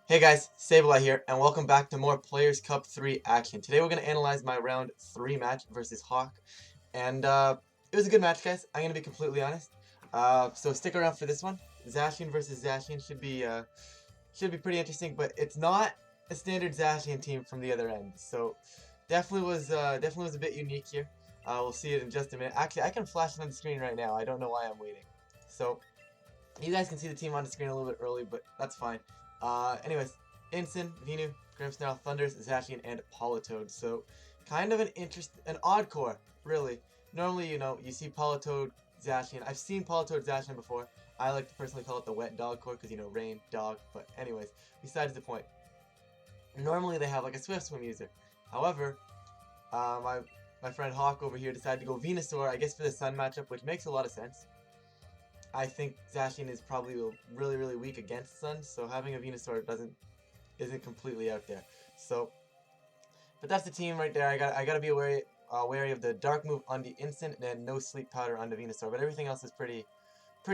Hey guys, Sableye here, and welcome back to more Players Cup 3 action. Today we're going to analyze my round 3 match versus Hawk, and it was a good match, guys. I'm going to be completely honest. So stick around for this one. Zacian versus Zacian should be pretty interesting, but it's not a standard Zacian team from the other end. So definitely was a bit unique here. We'll see it in just a minute. Actually, I can flash it on the screen right now. I don't know why I'm waiting. So you guys can see the team on the screen a little bit early, but that's fine. Anyways, Ensign, Venu, Grimmsnarl, Thunders, Zacian, and Politoed. So, kind of an odd core, really. Normally, you see Politoed, Zacian. I've seen Politoed, Zacian before. I like to personally call it the wet dog core because, rain, dog. But anyways, besides the point. Normally, they have like a Swift Swim user. However, my friend Hawk over here decided to go Venusaur, I guess for the Sun matchup, which makes a lot of sense. I think Zacian is probably really, really weak against Sun, so having a Venusaur isn't completely out there. So, but that's the team right there. I gotta be wary of the Dark move on the Instant and then no Sleep Powder on the Venusaur. But everything else is pretty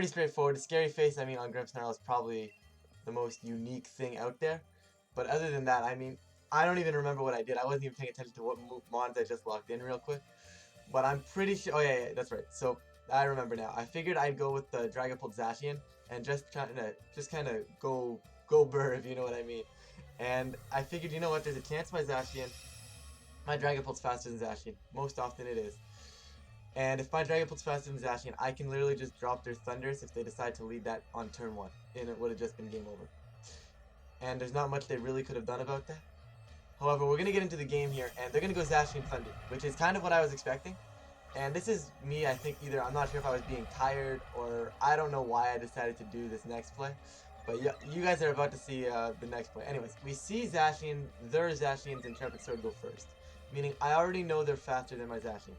straightforward. The Scary Face, on Grimmsnarl is probably the most unique thing out there. But other than that, I don't even remember what I did. I wasn't even paying attention to what mons I just locked in real quick. But I'm pretty sure. Oh yeah, that's right. So I remember now. I figured I'd go with the Dragapult Zacian and just kind of go burr, if you know what I mean. And I figured, you know what? There's a chance my Dragapult's faster than Zacian. Most often it is. And if my Dragapult's faster than Zacian, I can literally just drop their Thunders if they decide to lead that on turn 1, and it would have just been game over. And there's not much they really could have done about that. However, we're gonna get into the game here, and they're gonna go Zacian Thunder, which is kind of what I was expecting. And this is me, I think, either I'm not sure if I was being tired or I don't know why I decided to do this next play. But yeah, you guys are about to see the next play. Anyways, we see their Zacian's Intrepid Sword go first. Meaning I already know they're faster than my Zacian.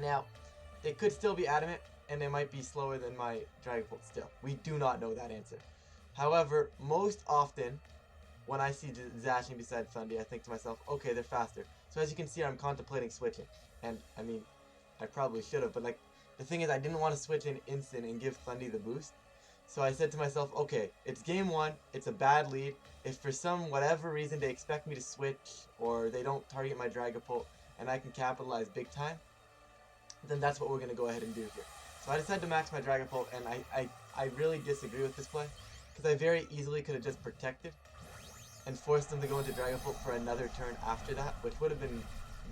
Now, they could still be adamant and they might be slower than my Dragapult still. We do not know that answer. However, most often, when I see Zacian beside Thundy, I think to myself, okay, they're faster. So as you can see, I'm contemplating switching. And, I probably should have, but like, the thing is I didn't want to switch in instant and give Thundy the boost. So I said to myself, okay, it's game 1, it's a bad lead. If for whatever reason they expect me to switch or they don't target my Dragapult and I can capitalize big time, then that's what we're going to go ahead and do here. So I decided to max my Dragapult, and I really disagree with this play because I very easily could have just protected and forced them to go into Dragapult for another turn after that, which would have been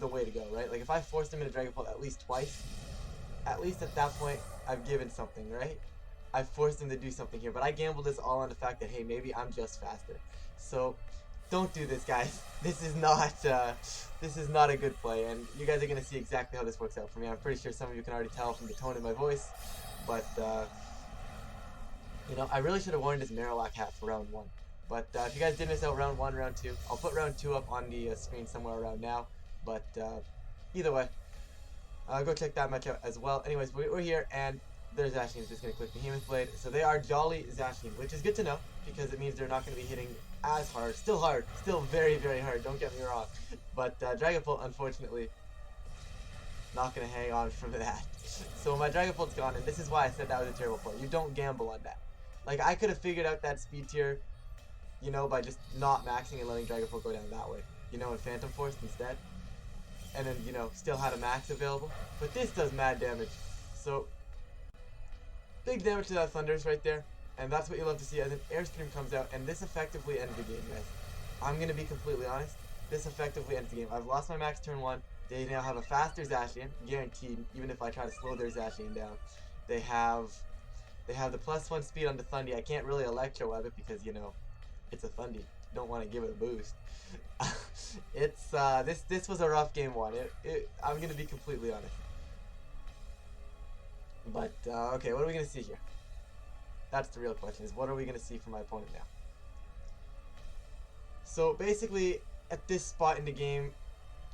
the way to go, right? Like, if I forced them into Dragapult at least twice, at least at that point, I've given something, right? I've forced them to do something here, but I gambled this all on the fact that, hey, maybe I'm just faster. So, don't do this, guys. This is not a good play, and you guys are going to see exactly how this works out for me. I'm pretty sure some of you can already tell from the tone in my voice, but, I really should have worn this Marowak hat for round 1. But if you guys did miss out round 1, round 2, I'll put round 2 up on the screen somewhere around now. But either way, go check that match out as well. Anyways, we're here, and their Zacian is just going to click Behemoth Blade. So they are Jolly Zacian, which is good to know, because it means they're not going to be hitting as hard. Still very, very hard, don't get me wrong. But Dragapult, unfortunately, not going to hang on from that. So my Dragapult's gone, and this is why I said that was a terrible play. You don't gamble on that. Like, I could have figured out that speed tier, by just not maxing and letting Dragapult go down that way. And Phantom Force instead. And then, still had a max available. But this does mad damage. So, big damage to that Thunders right there. And that's what you love to see as an Airstream comes out. And this effectively ends the game, guys. I'm going to be completely honest. This effectively ends the game. I've lost my max turn 1. They now have a faster Zacian, guaranteed, even if I try to slow their Zacian down. They have the +1 speed on the Thundy. I can't really Electro Web it because, it's a Thundy. Don't want to give it a boost. It's this was a rough game 1. I'm gonna be completely honest. But okay, what are we gonna see here? That's the real question: is what are we gonna see from my opponent now? So basically, at this spot in the game,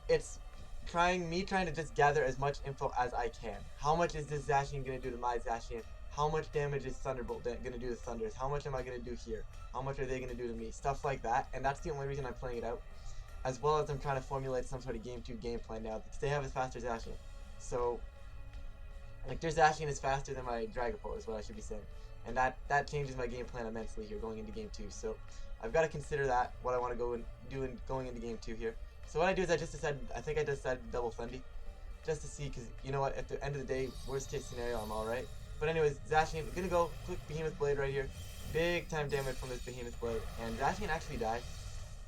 it's trying to just gather as much info as I can. How much is this Zacian gonna do to my Zacian? How much damage is Thunderbolt going to do to Thunders? How much am I going to do here? How much are they going to do to me? Stuff like that, and that's the only reason I'm playing it out. As well as I'm trying to formulate some sort of game 2 game plan now, because they have a faster Zacian. So, like, their Zacian is faster than my Dragapult, is what I should be saying. and that changes my game plan immensely here going into game 2. So I've got to consider that what I want to go and do going into game 2 here. So what I do is I think I decided to double Thundy, just to see, because you know what, at the end of the day, worst case scenario, I'm alright. But anyways, Zacian, gonna go click Behemoth Blade right here. Big time damage from this Behemoth Blade, and Zacian actually died.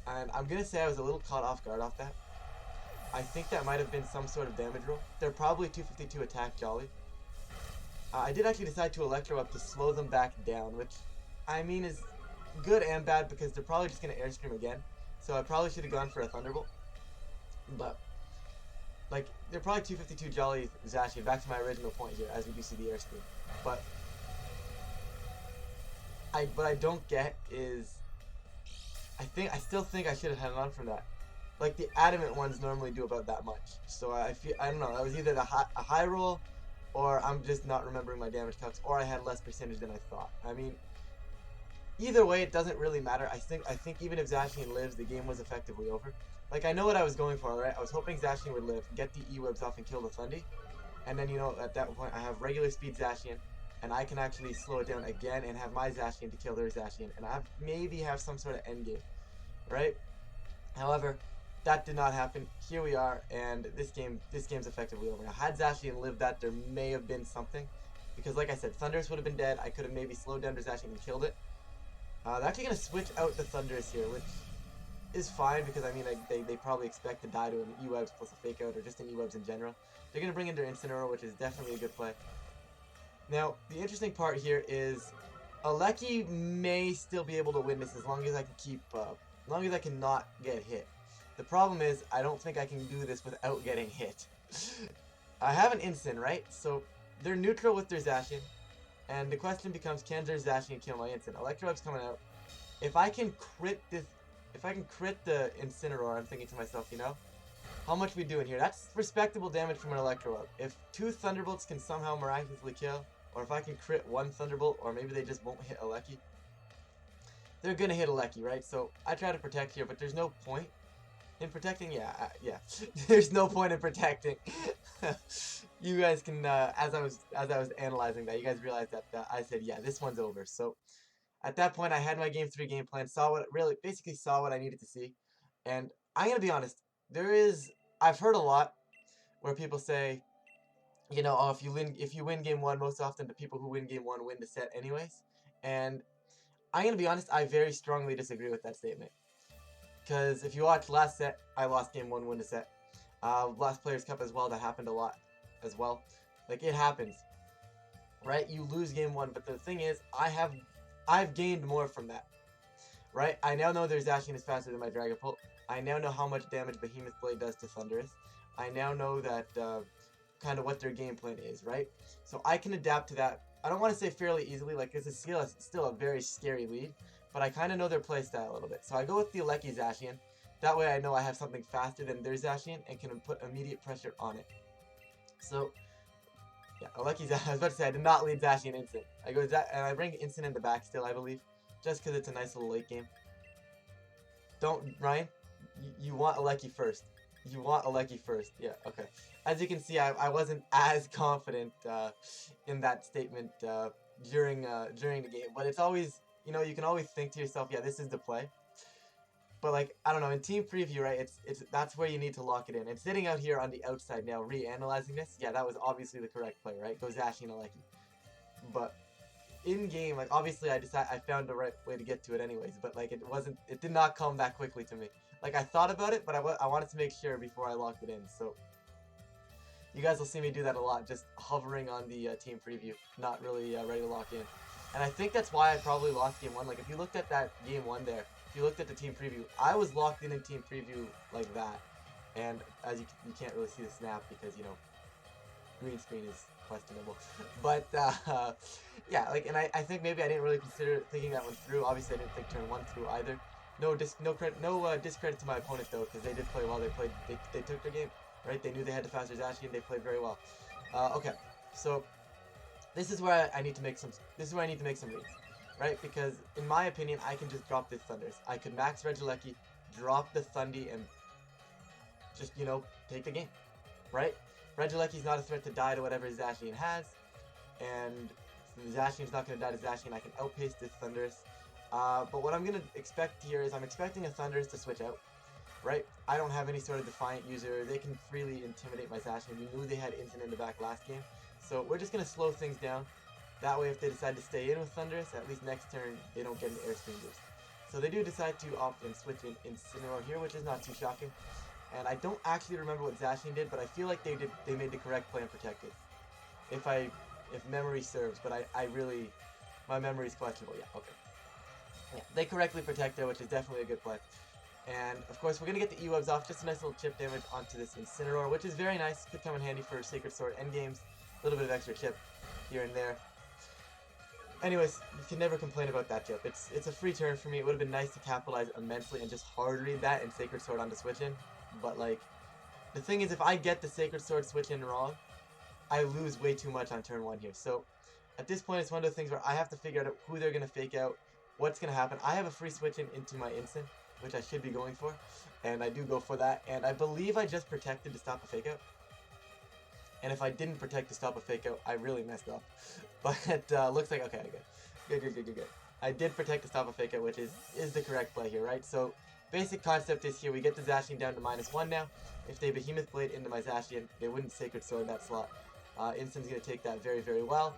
And I'm gonna say I was a little caught off guard off that. I think that might have been some sort of damage roll. They're probably 252 attack Jolly. I did actually decide to Electro up to slow them back down, which I mean is good and bad because they're probably just gonna Airstream again. So I probably should have gone for a Thunderbolt. But like, they're probably 252 Jolly Zacian, back to my original point here, as we do see the Airstream. But what I don't get is I still think I should have held on from that. Like, the adamant ones normally do about that much. So I don't know, that was either a high roll, or I'm just not remembering my damage calcs, or I had less percentage than I thought. I mean, either way, it doesn't really matter. I think even if Zacian lives, the game was effectively over. Like, I know what I was going for, right? I was hoping Zacian would live, get the E-Webs off and kill the Thundy. And then, you know, at that point, I have regular speed Zacian, and I can actually slow it down again and have my Zacian to kill their Zacian, and maybe have some sort of endgame, right? However, that did not happen. Here we are, and this game's effectively over. Now, had Zacian lived that, there may have been something, because like I said, Thundurus would have been dead. I could have maybe slowed down their Zacian and killed it. They're actually going to switch out the Thundurus here, which is fine, because I mean, they probably expect to die to an E-Webs plus a Fake Out, or just an E-Webs in general. They're going to bring in their Incineroar, which is definitely a good play. Now, the interesting part here is Aleki may still be able to win this as long as I can keep up, as long as I can not get hit. The problem is, I don't think I can do this without getting hit. I have an Incin, right? So, they're neutral with their Zacian, and the question becomes, can their Zacian kill my Incin? Electroweb's coming out. If I can crit the Incineroar, I'm thinking to myself, you know, how much we doing here? That's respectable damage from an Electroweb. If 2 Thunderbolts can somehow miraculously kill, or if I can crit 1 Thunderbolt, or maybe they just won't hit Aleki, they're gonna hit Aleki, right? So I try to protect here, but there's no point in protecting. Yeah. There's no point in protecting. You guys can, as I was analyzing that, you guys realized that I said, yeah, this one's over. So at that point, I had my game 3 game plan, basically saw what I needed to see, and I'm gonna be honest. I've heard a lot where people say, you know, oh, if you win game 1, most often the people who win game 1 win the set anyways. And I'm gonna be honest, I very strongly disagree with that statement. Because if you watch last set, I lost game 1, win the set. Last Players Cup as well, that happened a lot as well. Like, it happens, right? You lose game 1, but the thing is, I've gained more from that, right? I now know their Zacian is faster than my Dragapult. I now know how much damage Behemoth Blade does to Thundurus. I now know that kind of what their game plan is, right? So I can adapt to that. I don't want to say fairly easily, like this is still a very scary lead, but I kind of know their playstyle a little bit. So I go with the Aleki Zacian. That way I know I have something faster than their Zacian and can put immediate pressure on it. So, yeah, Aleki Zacian, I was about to say, I did not lead Zacian Instant. And I bring Instant in the back still, I believe, just because it's a nice little late game. Ryan, you want Aleki first. You want Aleki first. Yeah, okay. As you can see, I wasn't as confident in that statement during the game. But it's always, you know, you can always think to yourself, yeah, this is the play. But like, I don't know, in team preview, right, that's where you need to lock it in. And sitting out here on the outside now, reanalyzing this, yeah, that was obviously the correct play, right? Go Zacian Aleki. But in game, like, obviously I found the right way to get to it anyways, but like, it did not come that quickly to me. Like, I thought about it, but I wanted to make sure before I locked it in. So you guys will see me do that a lot, just hovering on the team preview, not really ready to lock in. And I think that's why I probably lost game 1. Like, if you looked at that game 1 there, if you looked at the team preview, I was locked in team preview like that. And as you can't really see the snap because, you know, green screen is questionable. But yeah, like, and I think maybe I didn't really consider thinking that one through. Obviously, I didn't think turn 1 through either. No discredit to my opponent though, because they did play well. They took their game, right? They knew they had the faster Zacian. They played very well. Okay, so this is where I need to make some. This is where I need to make some reads, right? Because in my opinion, I can just drop this Thundurus. I could max Regieleki, drop the Thundy, and just, you know, take the game, right? Regieleki's not a threat to die to whatever Zacian has, and The Zacian's not going to die to Zacian. I can outpace this Thundurus. But what I'm going to expect here is I'm expecting a Thundurus to switch out, right? I don't have any sort of Defiant user. They can freely intimidate my Zacian. We knew they had Instant in the back last game. So we're just going to slow things down. That way, if they decide to stay in with Thundurus, at least next turn, they don't get an Airstream boost. So they do decide to opt and switch in Incineroar here, which is not too shocking. And I don't actually remember what Zacian did, but I feel like they made the correct play and protected. If memory serves, but I really, my memory is questionable. Yeah, okay. Yeah, they correctly protected, which is definitely a good play. And of course, we're gonna get the E-Webs off, just a nice little chip damage onto this Incineroar, which is very nice. Could come in handy for Sacred Sword endgames. A little bit of extra chip here and there. Anyways, you can never complain about that chip. It's a free turn for me. It would have been nice to capitalize immensely and just hard read that and Sacred Sword onto switch in. But like, the thing is, if I get the Sacred Sword switch in wrong, I lose way too much on turn 1 here. So at this point, it's one of the things where I have to figure out who they're going to fake out, what's going to happen. I have a free switch in into my instant, which I should be going for, and I do go for that. And I believe I just protected to stop a fake out. And if I didn't protect to stop a fake out, I really messed up. But looks like, okay, good. I did protect to stop a fake out, which is the correct play here, right? So basic concept is here, we get the Zacian down to -1 now. If they Behemoth Blade into my Zacian, they wouldn't Sacred Sword that slot. Instant's going to take that very, very well.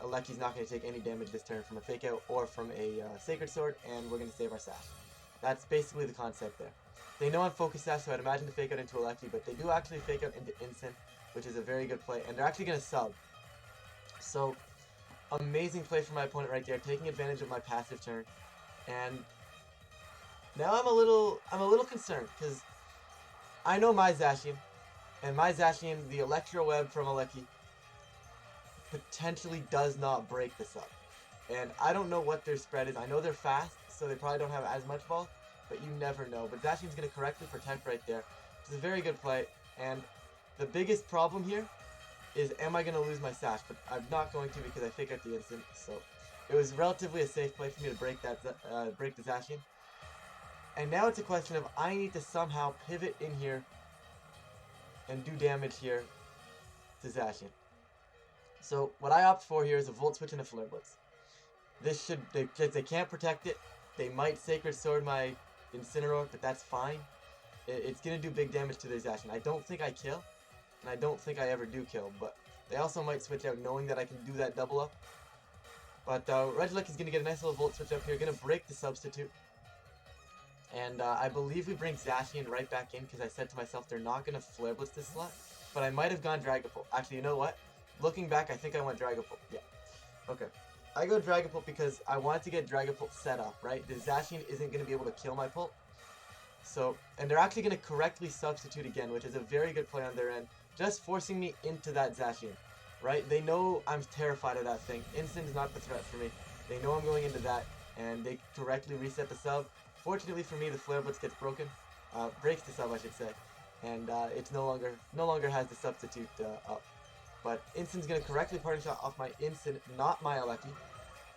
Aleki's not going to take any damage this turn from a fake out or from a Sacred Sword, and we're going to save our Sash. That's basically the concept there. They know I'm Focus Sash, so I'd imagine to fake out into Aleki, but they do actually fake out into Instant, which is a very good play, and they're actually going to sub. So, amazing play from my opponent right there, taking advantage of my passive turn. And now I'm a little concerned, because I know my Zacian, and my Zacian, the Electro Web from Aleki, potentially does not break the sub. And I don't know what their spread is. I know they're fast, so they probably don't have as much ball, but you never know. But Zacian's going to correctly protect right there. It's a very good play, and the biggest problem here is, am I going to lose my Sash? But I'm not going to, because I fake out the instant, so it was relatively a safe play for me to break that break the Zacian. And now it's a question of, I need to somehow pivot in here and do damage here to Zacian. So what I opt for here is a Volt Switch and a Flare Blitz. This should, they can't protect it. They might Sacred Sword my Incineroar, but that's fine. It's going to do big damage to their Zacian. I don't think I kill, and I don't think I ever do kill, but they also might switch out knowing that I can do that double up. But Regieleki is going to get a nice little Volt Switch up here, going to break the substitute. And I believe we bring Zacian right back in, because I said to myself they're not going to Flare Blitz this slot, but I might have gone Dragapult. Actually, you know what? Looking back, I think I went Dragapult. Yeah. Okay. I go Dragapult because I wanted to get Dragapult set up, right? The Zacian isn't going to be able to kill my Pult. So, and they're actually going to correctly substitute again, which is a very good play on their end, just forcing me into that Zacian, right? They know I'm terrified of that thing. Instant is not the threat for me. They know I'm going into that, and they correctly reset the sub. Fortunately for me, the Flare Blitz gets broken, breaks the sub, I should say, and it's no longer has the substitute up. But Instant's going to correctly Parting Shot off my Instant, not my Aleki.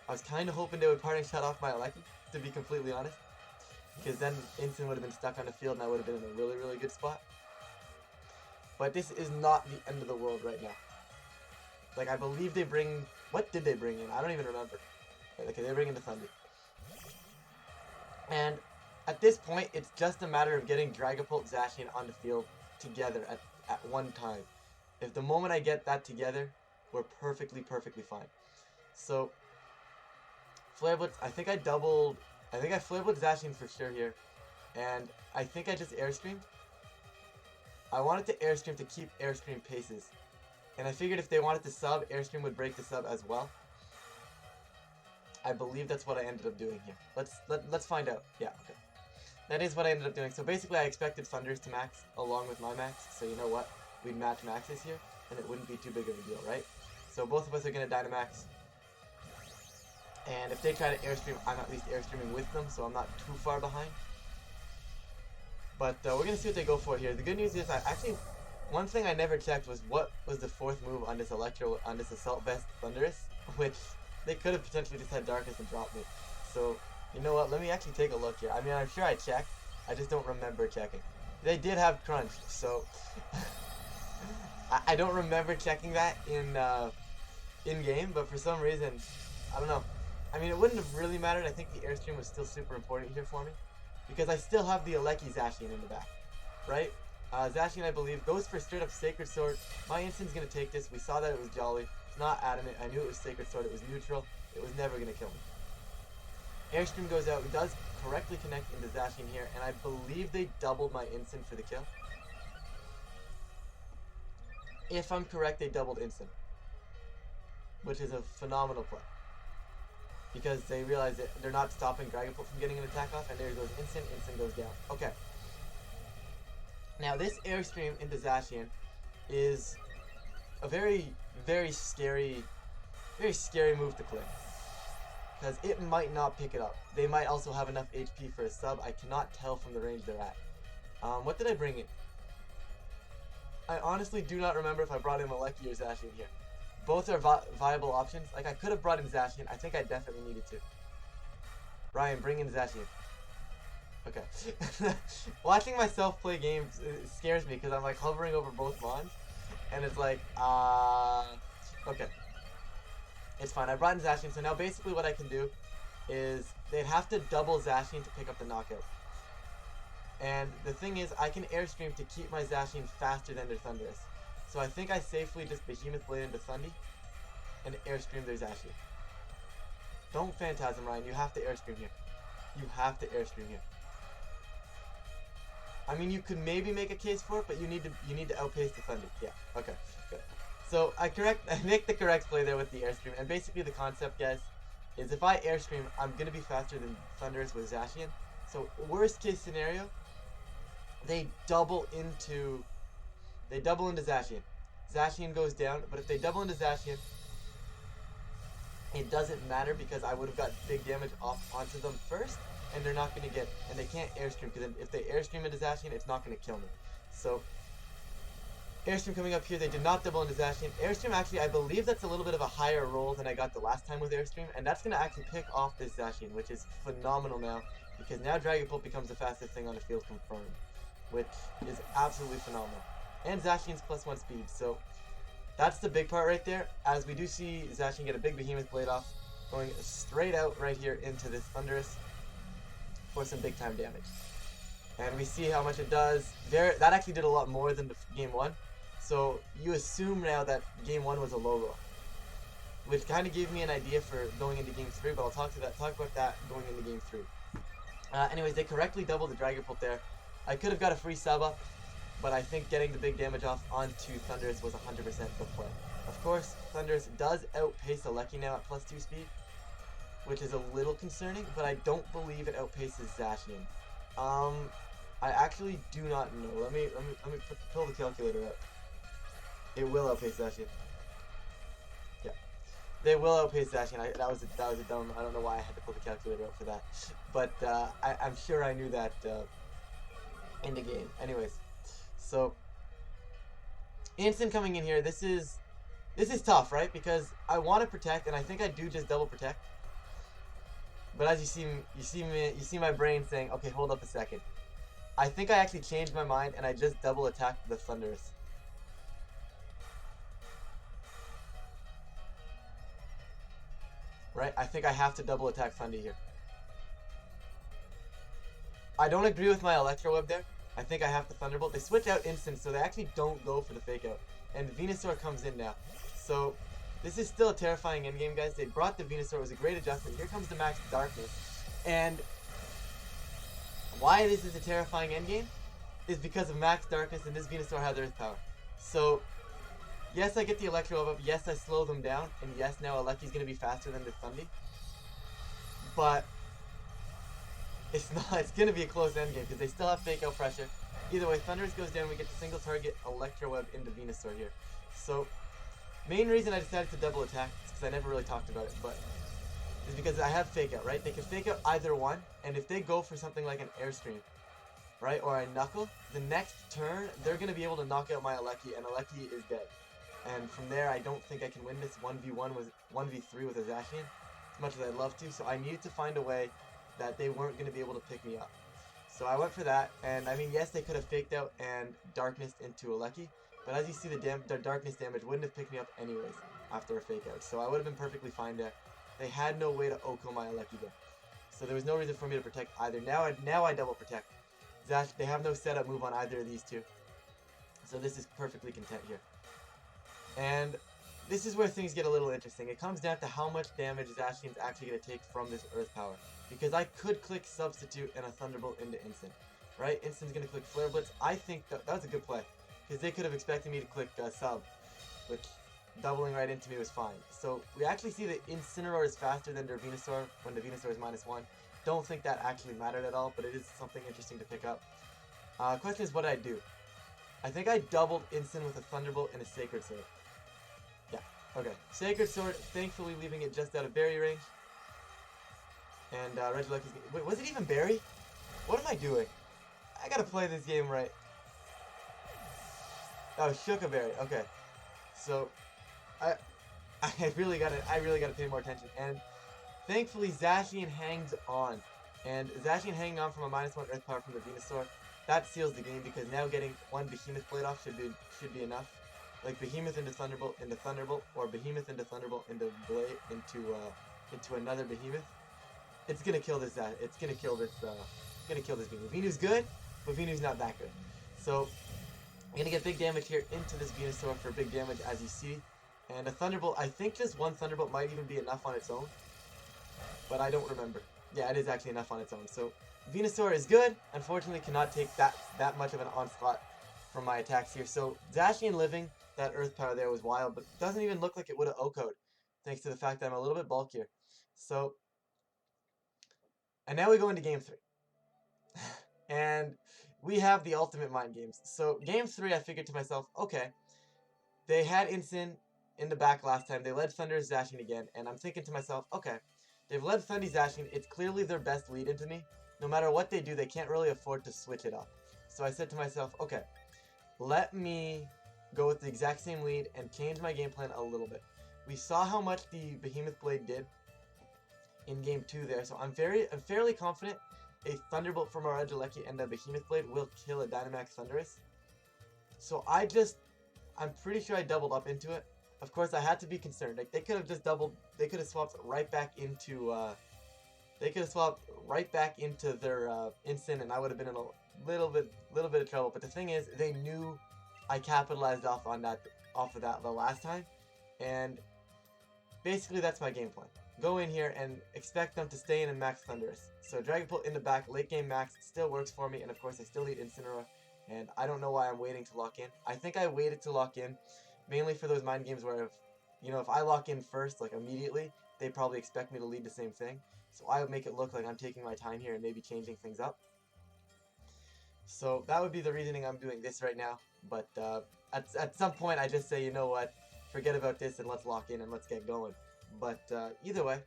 I was kind of hoping they would Parting Shot off my Aleki, to be completely honest. Because then Instant would have been stuck on the field and I would have been in a really, really good spot. But this is not the end of the world right now. Like, I believe they bring... What did they bring in? I don't even remember. Okay, they bring in the Thunder. And at this point, it's just a matter of getting Dragapult, Zacian on the field together at one time. If the moment I get that together, we're perfectly fine. So, Flare Blitz, I think I Flare Blitz Zacian for sure here. And I think I just Airstreamed. I wanted to Airstream to keep Airstream paces. And I figured if they wanted to sub, Airstream would break the sub as well. I believe that's what I ended up doing here. Let's find out. Yeah, okay. That is what I ended up doing. So basically I expected Thunders to max along with my max. So you know what? We'd match maxes here, and it wouldn't be too big of a deal, right? So both of us are going to Dynamax. And if they try to Airstream, I'm at least Airstreaming with them, so I'm not too far behind. But we're going to see what they go for here. The good news is, one thing I never checked was what was the fourth move on this Assault Vest Thundurus, which they could have potentially just had Darkness and dropped me. So, you know what, let me actually take a look here. I mean, I'm sure I checked, I just don't remember checking. They did have Crunch, so... I don't remember checking that in in-game, but for some reason, I don't know. I mean, it wouldn't have really mattered. I think the Airstream was still super important here for me, because I still have the Aleki Zacian in the back, right? Zacian, I believe, goes for straight up Sacred Sword. My instant's gonna take this. We saw that it was Jolly. It's not Adamant. I knew it was Sacred Sword. It was neutral. It was never gonna kill me. Airstream goes out. It does correctly connect into Zacian here, and I believe they doubled my instant for the kill. If I'm correct, they doubled instant, which is a phenomenal play, because they realize that they're not stopping Dragapult from getting an attack off, and there goes instant. Instant goes down. Okay. Now this Airstream into Zacian is a very, very scary move to play, because it might not pick it up. They might also have enough HP for a sub. I cannot tell from the range they're at. What did I bring in? I honestly do not remember if I brought in Aleki or Zacian here. Both are viable options. Like, I could have brought in Zacian. I think I definitely needed to. Ryan, bring in Zacian. Okay. Watching myself play games scares me, because I'm like hovering over both Mons, and it's like, okay. It's fine. I brought in Zacian, so now basically what I can do is they'd have to double Zacian to pick up the knockout. And the thing is, I can Airstream to keep my Zacian faster than their Thundurus. So I think I safely just Behemoth Blade into Thundy and Airstream their Zacian. Don't Phantasm, Ryan. You have to Airstream here. You have to Airstream here. I mean, you could maybe make a case for it, but you need to outpace the Thundy. Yeah. Okay. Good. So I make the correct play there with the Airstream, and basically the concept, guys, is if I Airstream, I'm gonna be faster than Thundurus with Zacian. So worst case scenario, they double into Zacian. Zacian goes down, but if they double into Zacian, it doesn't matter, because I would have got big damage off onto them first, and they're not gonna get, and they can't Airstream, because if they Airstream into Zacian, it's not gonna kill me. So Airstream coming up here, they did not double into Zacian. Airstream, actually, I believe that's a little bit of a higher roll than I got the last time with Airstream, and that's going to actually pick off this Zacian, which is phenomenal now, because now Dragapult becomes the fastest thing on the field confirmed, which is absolutely phenomenal. And Zacian's +1 speed, so that's the big part right there, as we do see Zacian get a big Behemoth Blade off, going straight out right here into this Thundurus for some big time damage. And we see how much it does. That actually did a lot more than the game 1. So you assume now that game 1 was a low roll, which kind of gave me an idea for going into game 3. But I'll talk about that going into game 3. Anyways, they correctly doubled the Dragapult there. I could have got a free sub up, but I think getting the big damage off onto Thundurus was 100% the play. Of course, Thundurus does outpace Aleki now at +2 speed, which is a little concerning, but I don't believe it outpaces Zacian. I actually do not know. Let me pull the calculator up. It will outpace Zacian. Yeah, they will outpace Zacian. That was a dumb. I don't know why I had to pull the calculator up for that, but I'm sure I knew that in the game. Anyways, so instant coming in here. This is tough, right? Because I want to protect, and I think I do just double protect. But as you see my brain saying, okay, hold up a second. I think I actually changed my mind, and I just double attacked the Thundurus. Right? I think I have to double attack Thundy here. I don't agree with my Electro Web there. I think I have to Thunderbolt. They switch out instant, so they actually don't go for the fake out. And Venusaur comes in now. So this is still a terrifying endgame, guys. They brought the Venusaur. It was a great adjustment. Here comes the Max Darkness. And why this is a terrifying endgame is because of Max Darkness, and this Venusaur has Earth Power. So yes, I get the Electro up. Yes, I slow them down. And yes, now Aleki's going to be faster than the Thundy. But it's not. It's going to be a close endgame because they still have fake out pressure. Either way, Thundurus goes down. We get the single target Electro Web into Venusaur here. So main reason I decided to double attack is because I never really talked about it, but is because I have fake out, right? They can fake out either one, and if they go for something like an Airstream, right, or a Knuckle, the next turn they're going to be able to knock out my Aleki, and Aleki is dead. And from there, I don't think I can win this 1v1 with 1v3 with a Zacian, as much as I'd love to. So I needed to find a way that they weren't going to be able to pick me up. So I went for that, and I mean, yes, they could have faked out and Darkness into Aleki, but as you see, the darkness damage wouldn't have picked me up anyways. after a fake out. So I would have been perfectly fine there. They had no way to Oko my Aleki there. So there was no reason for me to protect either. Now I double protect. They have no setup move on either of these two. So this is perfectly content here. And this is where things get a little interesting. It comes down to how much damage Zacian's actually going to take from this Earth Power. Because I could click Substitute and a Thunderbolt into Instant. Right? Instant's going to click Flare Blitz. I think that was a good play. Because they could have expected me to click Sub. Which, doubling right into me was fine. So, we actually see that Incineroar is faster than their Venusaur when the Venusaur is -1. Don't think that actually mattered at all, but it is something interesting to pick up. Question is, what did I do? I think I doubled Instant with a Thunderbolt and a Sacred Sword. Yeah, okay. Sacred Sword, thankfully leaving it just out of berry range. And Regieleki is... Wait, was it even berry? What am I doing? I gotta play this game right. Oh, Shuka Berry, okay. So, I really gotta pay more attention. And thankfully, Zacian hangs on. And Zacian hanging on from a -1 Earth Power from the Venusaur, that seals the game because now getting one Behemoth Blade off should be enough. Like Behemoth into Thunderbolt, or Behemoth into Thunderbolt into Blade into another Behemoth. It's gonna kill this. It's gonna kill this. Gonna kill this Venusaur. Venu's good, but Venu's not that good. So I'm gonna get big damage here into this Venusaur for big damage, as you see. And a Thunderbolt, I think just one Thunderbolt might even be enough on its own. But I don't remember. Yeah, it is actually enough on its own. So Venusaur is good. Unfortunately, cannot take that much of an onslaught from my attacks here. So Zacian living, that Earth Power there was wild, but doesn't even look like it would have OHKO'd, thanks to the fact that I'm a little bit bulkier. So, and now we go into Game 3. And we have the ultimate mind games. So Game 3, I figured to myself, okay, they had Instant in the back last time. They led Thunder Zacian again, and I'm thinking to myself, okay, they've led Thunder Zacian. It's clearly their best lead into me. No matter what they do, they can't really afford to switch it up. So I said to myself, okay, let me go with the exact same lead and change my game plan a little bit. We saw how much the Behemoth Blade did in Game 2 there, so I'm fairly confident a Thunderbolt from our Regieleki and a Behemoth Blade will kill a Dynamax Thundurus. So I'm pretty sure I doubled up into it. Of course, I had to be concerned. Like, they could have just doubled, they could have swapped right back into, their Instant, and I would have been in a little bit of trouble. But the thing is, they knew I capitalized off of that the last time, and basically that's my game plan. Go in here and expect them to stay in and max Thundurus. So Dragapult in the back, late game max, still works for me, and of course I still need Incineroar, and I don't know why I'm waiting to lock in. I think I waited to lock in, mainly for those mind games where if I lock in first, like immediately, they probably expect me to lead the same thing. So I would make it look like I'm taking my time here and maybe changing things up. So that would be the reasoning I'm doing this right now. But at some point I just say, you know what, forget about this and let's lock in and let's get going. But either way,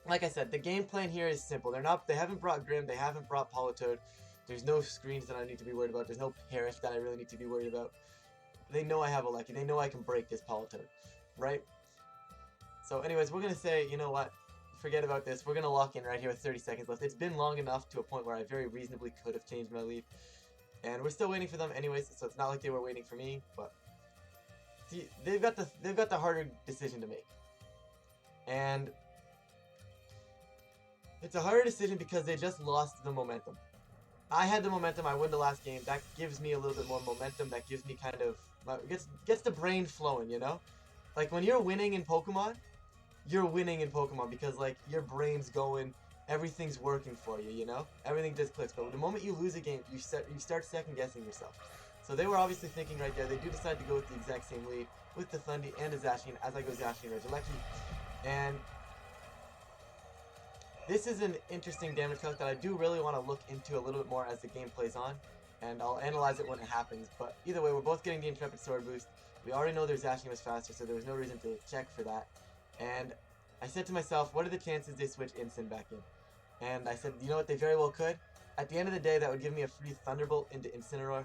like I said, the game plan here is simple. They haven't brought Grim, they haven't brought Politoed. There's no screens that I need to be worried about. There's no Perish that I really need to be worried about. They know I have a Lucky. They know I can break this Politoed, right? So anyways, we're going to say, you know what, forget about this. We're going to lock in right here with 30 seconds left. It's been long enough to a point where I very reasonably could have changed my lead. And we're still waiting for them anyways, so it's not like they were waiting for me, but see, they've got the harder decision to make. And it's a harder decision because they just lost the momentum. I had the momentum, I win the last game, that gives me a little bit more momentum, that gives me kind of, gets the brain flowing, you know? Like, when you're winning in Pokemon, you're winning in Pokemon because, like, your brain's going, everything's working for you, you know? Everything just clicks, but the moment you lose a game, you start second-guessing yourself. So they were obviously thinking right there, they do decide to go with the exact same lead, with the Thundy and a Zacian, as I go Zacian Regieleki, and this is an interesting damage calc that I do really want to look into a little bit more as the game plays on, and I'll analyze it when it happens. But either way, we're both getting the Intrepid Sword boost. We already know their Zacian was faster, so there was no reason to check for that. And I said to myself, what are the chances they switch Instant back in? And I said, you know what, they very well could. At the end of the day, that would give me a free Thunderbolt into Incineroar.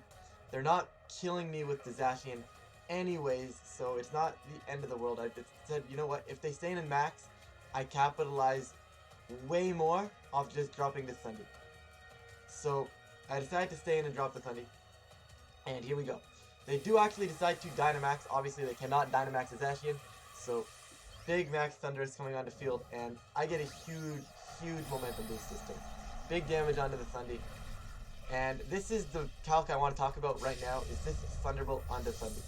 They're not killing me with the Zacian anyways, so it's not the end of the world. I just said, you know what, if they stay in max, I capitalize way more off just dropping the Thundy. So I decided to stay in and drop the Thundy, and here we go. They do actually decide to Dynamax. Obviously they cannot Dynamax a Zacian, So big Max Thunder is coming onto field, and I get a huge momentum boost this turn. Big damage onto the Thundy. And this is the calc I want to talk about right now, is this Thunderbolt onto Thundy.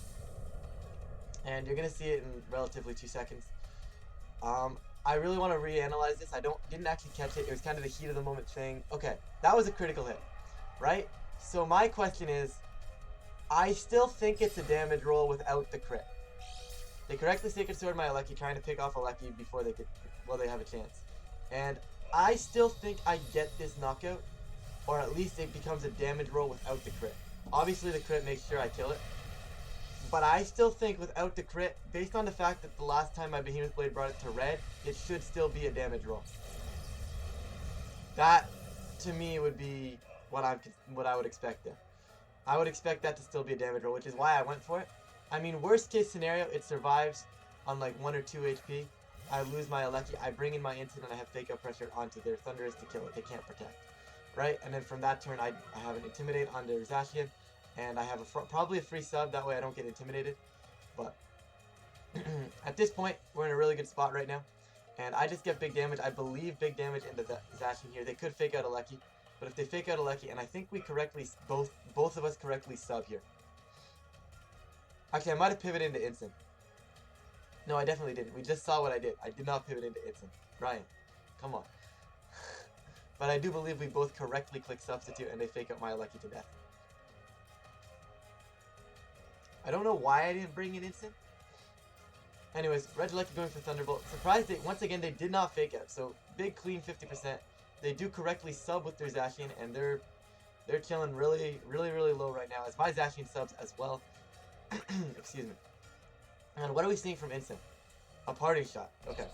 And you're going to see it in relatively 2 seconds. I really want to reanalyze this. I didn't actually catch it. It was kind of the heat of the moment thing. Okay, that was a critical hit, right? So my question is, I still think it's a damage roll without the crit. They correctly Sacred Sword my Alecki, trying to pick off Alecki before they have a chance. And I still think I get this knockout, or at least it becomes a damage roll without the crit. Obviously the crit makes sure I kill it, but I still think without the crit, based on the fact that the last time my Behemoth Blade brought it to red, it should still be a damage roll. That, to me, would be what I would expect there. I would expect that to still be a damage roll, which is why I went for it. I mean, worst case scenario, it survives on like 1 or 2 HP. I lose my Alecki, I bring in my Instant, and I have Fake Out Pressure onto their Thunderous to kill it. They can't protect, right? And then from that turn, I have an Intimidate on their Zacian, and I have probably a free sub, that way I don't get intimidated. But at this point, we're in a really good spot right now, and I just get big damage. I believe big damage into the Zacian here. They could fake out Alecki, but if they fake out Alecki, and I think we correctly, both of us correctly sub here. Actually, I might have pivoted into Instant. No, I definitely didn't. We just saw what I did. I did not pivot into Instant. Ryan, come on. But I do believe we both correctly click Substitute, and they fake out my Alecki to death. I don't know why I didn't bring in Instant. Anyways, Red Alecki going for Thunderbolt. Surprised they, once again, they did not fake out. So, big clean 50%. They do correctly sub with their Zacian, and they're killing really low right now, as my Zacian subs as well. Excuse me. And what are we seeing from Instant? A parting shot. Okay.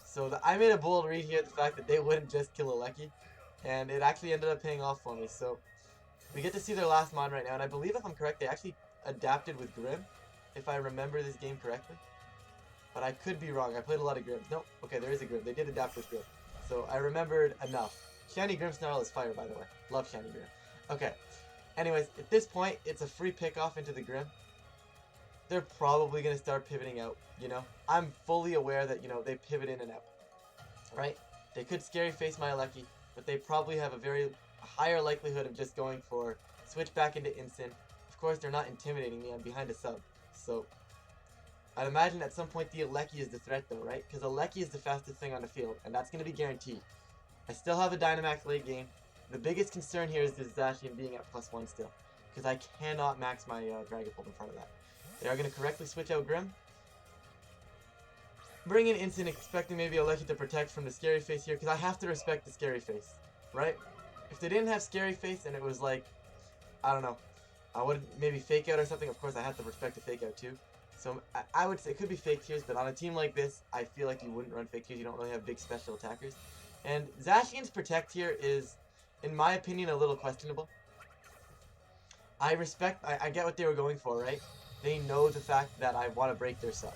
So I made a bold read here, the fact that they wouldn't just kill Alecki, and it actually ended up paying off for me. So we get to see their last mon right now, and I believe, if I'm correct, they actually adapted with Grim, if I remember this game correctly. But I could be wrong. I played a lot of Grims. Nope. Okay, there is a Grim. They did adapt with Grim. So I remembered enough. Shiny Grimmsnarl is fire, by the way. Love Shiny Grim. Okay. Anyways, at this point, it's a free pick-off into the Grim. They're probably going to start pivoting out, you know. I'm fully aware that, you know, they pivot in and out, right? They could Scary Face my Alecki, but they probably have a very higher likelihood of just going for switch back into Instant. Of course, they're not intimidating me. I'm behind a sub. So I'd imagine at some point the Alecki is the threat, though, right? Because Alecki is the fastest thing on the field, and that's going to be guaranteed. I still have a Dynamax late game. The biggest concern here is this Zacian being at +1 still, because I cannot max my Dragapult in front of that. They are going to correctly switch out Grim. Bring in Instant, expecting maybe Alecki to protect from the Scary Face here, because I have to respect the Scary Face, right? If they didn't have Scary Face and it was like, I don't know, I would maybe Fake Out or something. Of course, I have to respect the Fake Out too. So I would say it could be Fake Tears, but on a team like this, I feel like you wouldn't run Fake Tears. You don't really have big special attackers. And Zacian's Protect here is, in my opinion, a little questionable. I get what they were going for, right? They know the fact that I want to break their sub,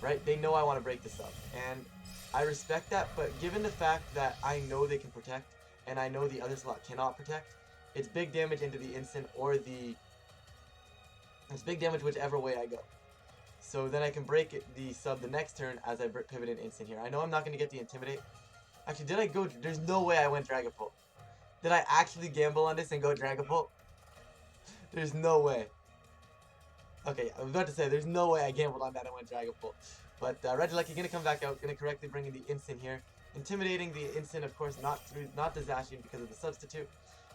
right? They know I want to break the sub, and I respect that, but given the fact that I know they can protect, and I know the other slot cannot protect, it's big damage into the Instant, or it's big damage whichever way I go. So then I can break the sub the next turn as I pivot in Instant here. I know I'm not going to get the Intimidate. Actually, did I go? There's no way I went Dragapult. Did I actually gamble on this and go Dragapult? There's no way. Okay, I was about to say, there's no way I gambled on that and went Dragapult. But Regieleki going to come back out, going to correctly bring in the Instant here. Intimidating the Instant, of course, not the Zacian because of the substitute.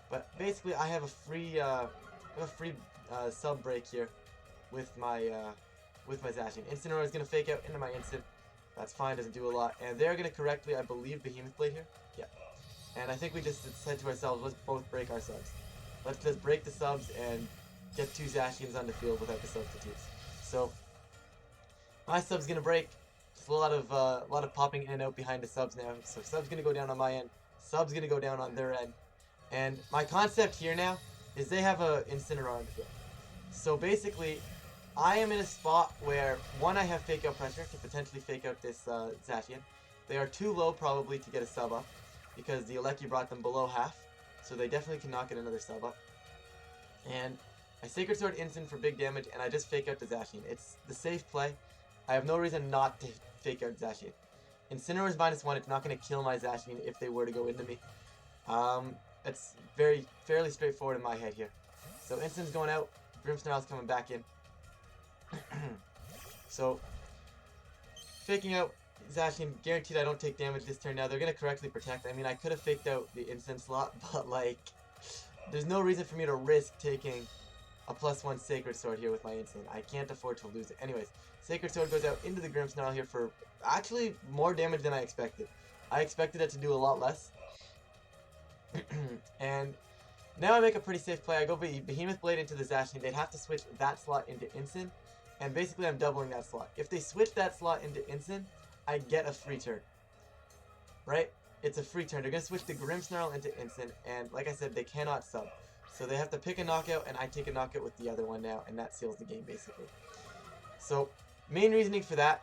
But basically, I have a free sub break here with my Zacian. Instant Aurora is going to fake out into my Instant. That's fine, doesn't do a lot. And they're going to correctly, I believe, Behemoth Blade here. Yeah. And I think we just said to ourselves, let's both break our subs. Let's just break the subs and get 2 Zacians on the field without the substitutes. So my sub's gonna break. Just a lot of popping in and out behind the subs now. So sub's gonna go down on my end. Sub's gonna go down on their end. And my concept here now is they have a Incineroar on the field. So basically, I am in a spot where, one, I have Fake Out Pressure to potentially fake out this Zacian. They are too low probably to get a sub up, because the Alecki brought them below half. So they definitely cannot get another sub up. And I Sacred Sword Instant for big damage, and I just fake out the Zacian. It's the safe play. I have no reason not to fake out Zacian. Incineroar's -1, it's not going to kill my Zacian if they were to go into me. It's fairly straightforward in my head here. So Instin's going out, Grimmsnarl's coming back in. So, faking out Zacian, guaranteed I don't take damage this turn now. They're going to correctly protect. I mean, I could have faked out the Instant slot, but like, there's no reason for me to risk taking a +1 Sacred Sword here with my Instant. I can't afford to lose it. Anyways, Sacred Sword goes out into the Grimmsnarl here for actually more damage than I expected. I expected it to do a lot less. And now I make a pretty safe play. I go Behemoth Blade into the Zacian. They'd have to switch that slot into Instant. And basically I'm doubling that slot. If they switch that slot into Instant, I get a free turn. Right? It's a free turn. They're going to switch the Grimmsnarl into Instant. And like I said, they cannot sub. So they have to pick a knockout, and I take a knockout with the other one now. And that seals the game, basically. So, main reasoning for that,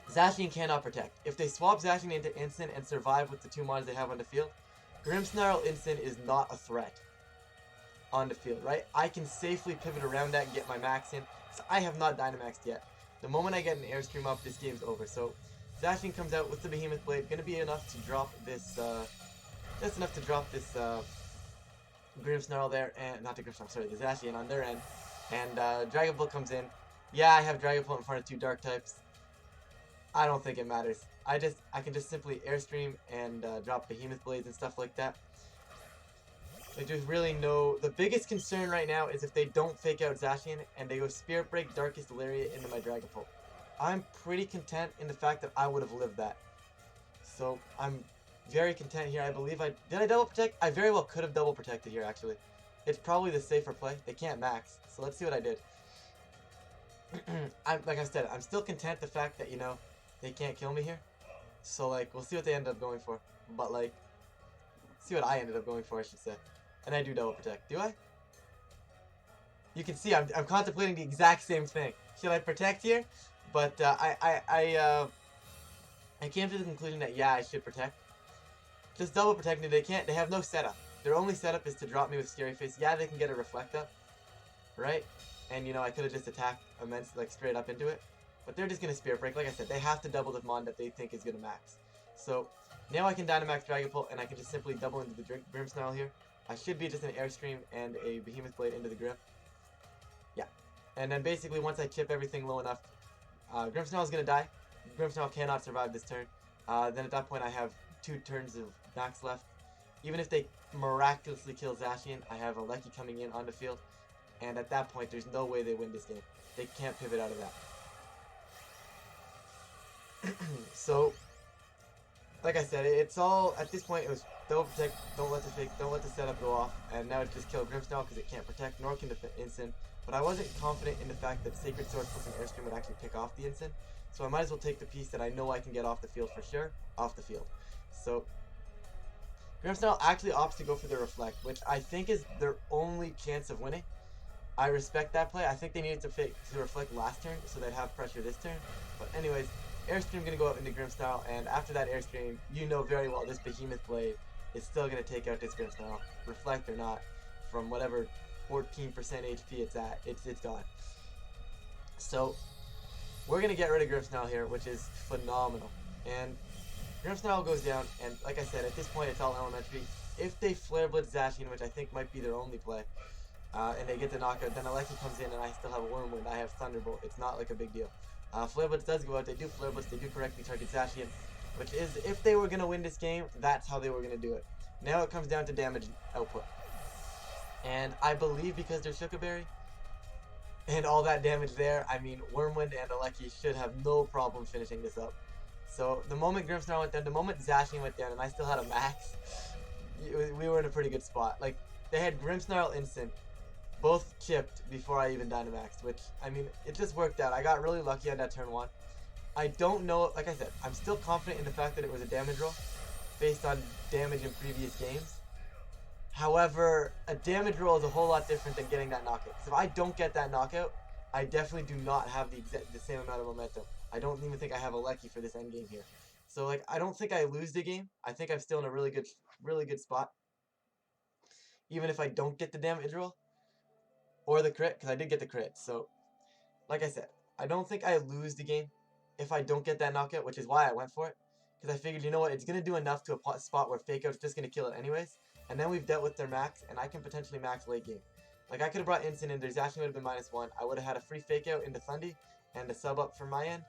Zacian cannot protect. If they swap Zacian into Instant and survive with the 2 mons they have on the field, Grimmsnarl Instant is not a threat on the field, right? I can safely pivot around that and get my max in. So I have not Dynamaxed yet. The moment I get an Airstream up, this game's over. So Zacian comes out with the Behemoth Blade, gonna be enough to drop this, just enough to drop this, Grimmsnarl there, and not the Grimmsnarl, sorry, the Zacian on their end. And Dragon Bolt comes in. Yeah, I have Dragon Bolt in front of 2 Dark types. I don't think it matters. I can just simply Airstream and drop Behemoth Blades and stuff like that. There's really no... The biggest concern right now is if they don't fake out Zacian and they go Spirit Break, Darkest Lariat into my Dragapult. I'm pretty content in the fact that I would have lived that. So I'm very content here. I believe did I double protect? I very well could have double protected here, actually. It's probably the safer play. They can't max. So let's see what I did. Like I said, I'm still content the fact that, you know, they can't kill me here. So, like, we'll see what they end up going for. But, like, see what I ended up going for, I should say. And I do double protect. Do I? You can see I'm contemplating the exact same thing. Should I protect here? But I came to the conclusion that, yeah, I should protect. Just double protecting. They have no setup. Their only setup is to drop me with Scary Face. Yeah, they can get a Reflect up. Right? And, you know, I could have just attacked like, straight up into it. But they're just going to Spirit Break. Like I said, they have to double the mon that they think is going to max. So, now I can Dynamax Dragapult, and I can just simply double into the Grimmsnarl here. I should be just an Airstream and a Behemoth Blade into the Grimm. Yeah. And then basically, once I chip everything low enough, Grimmsnarl is going to die. Grimmsnarl cannot survive this turn. Then at that point, I have 2 turns of max left. Even if they miraculously kill Zacian, I have a Lucky coming in on the field. And at that point, there's no way they win this game. They can't pivot out of that. So, like I said, it's all, at this point, it was double protect, don't let the fake, don't let the setup go off, and now it's just kill Grimmsnarl because it can't protect, nor can the Instant. But I wasn't confident in the fact that Sacred Sword plus an Airstream would actually pick off the Instant, so I might as well take the piece that I know I can get off the field for sure, off the field. So, Grimmsnarl actually opts to go for the Reflect, which I think is their only chance of winning. I respect that play. I think they needed to Reflect last turn, so they'd have pressure this turn. But anyways, Airstream gonna go up into Grimmsnarl, and after that Airstream, you know very well this Behemoth Blade is still gonna take out this Grimmsnarl, Reflect or not, from whatever 14% HP it's at, it's gone. So, we're gonna get rid of Grimmsnarl here, which is phenomenal. And Grimmsnarl goes down, and like I said, at this point it's all elementary. If they Flare Blitz Zacian, which I think might be their only play, and they get the knockout, then Aleki comes in and I still have a Wormwind, I have Thunderbolt, it's not like a big deal. Flare Blitz does go out, they do Flare Blitz, they do correctly target Zacian, which is, if they were going to win this game, that's how they were going to do it. Now it comes down to damage output. And I believe because there's Shuka Berry, and all that damage there, I mean, Wormwind and Aleki should have no problem finishing this up. So, the moment Grimmsnarl went down, the moment Zacian went down, and I still had a max, we were in a pretty good spot. Like, they had Grimmsnarl Instant, both chipped before I even Dynamaxed, which, I mean, it just worked out. I got really lucky on that turn 1. I don't know, like I said, I'm still confident in the fact that it was a damage roll, based on damage in previous games. However, a damage roll is a whole lot different than getting that knockout. Because if I don't get that knockout, I definitely do not have the same amount of momentum. I don't even think I have a Lucky for this endgame here. So, like, I don't think I lose the game. I think I'm still in a really good spot. Even if I don't get the damage roll. Or the crit, because I did get the crit. So, like I said, I don't think I lose the game if I don't get that knockout, which is why I went for it. Because I figured, you know what, it's going to do enough to a spot where Fake Out's just going to kill it anyways. And then we've dealt with their max, and I can potentially max late game. Like, I could have brought Instant in, their Zacian would have been -1. I would have had a free Fake Out into Thundy, and a sub up from my end.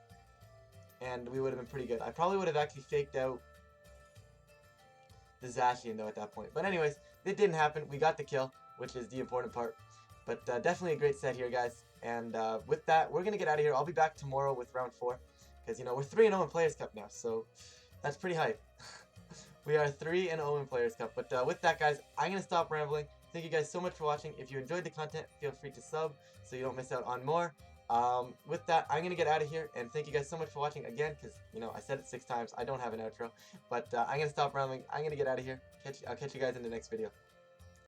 And we would have been pretty good. I probably would have actually faked out the Zacian, though, at that point. But anyways, it didn't happen. We got the kill, which is the important part. But definitely a great set here, guys. And with that, we're going to get out of here. I'll be back tomorrow with round 4. Because, you know, we're 3-0 in Players' Cup now. So that's pretty hype. We are 3-0 in Players' Cup. But with that, guys, I'm going to stop rambling. Thank you guys so much for watching. If you enjoyed the content, feel free to sub so you don't miss out on more. With that, I'm going to get out of here. And thank you guys so much for watching again. Because, you know, I said it 6 times. I don't have an outro. But I'm going to stop rambling. I'm going to get out of here. I'll catch you guys in the next video.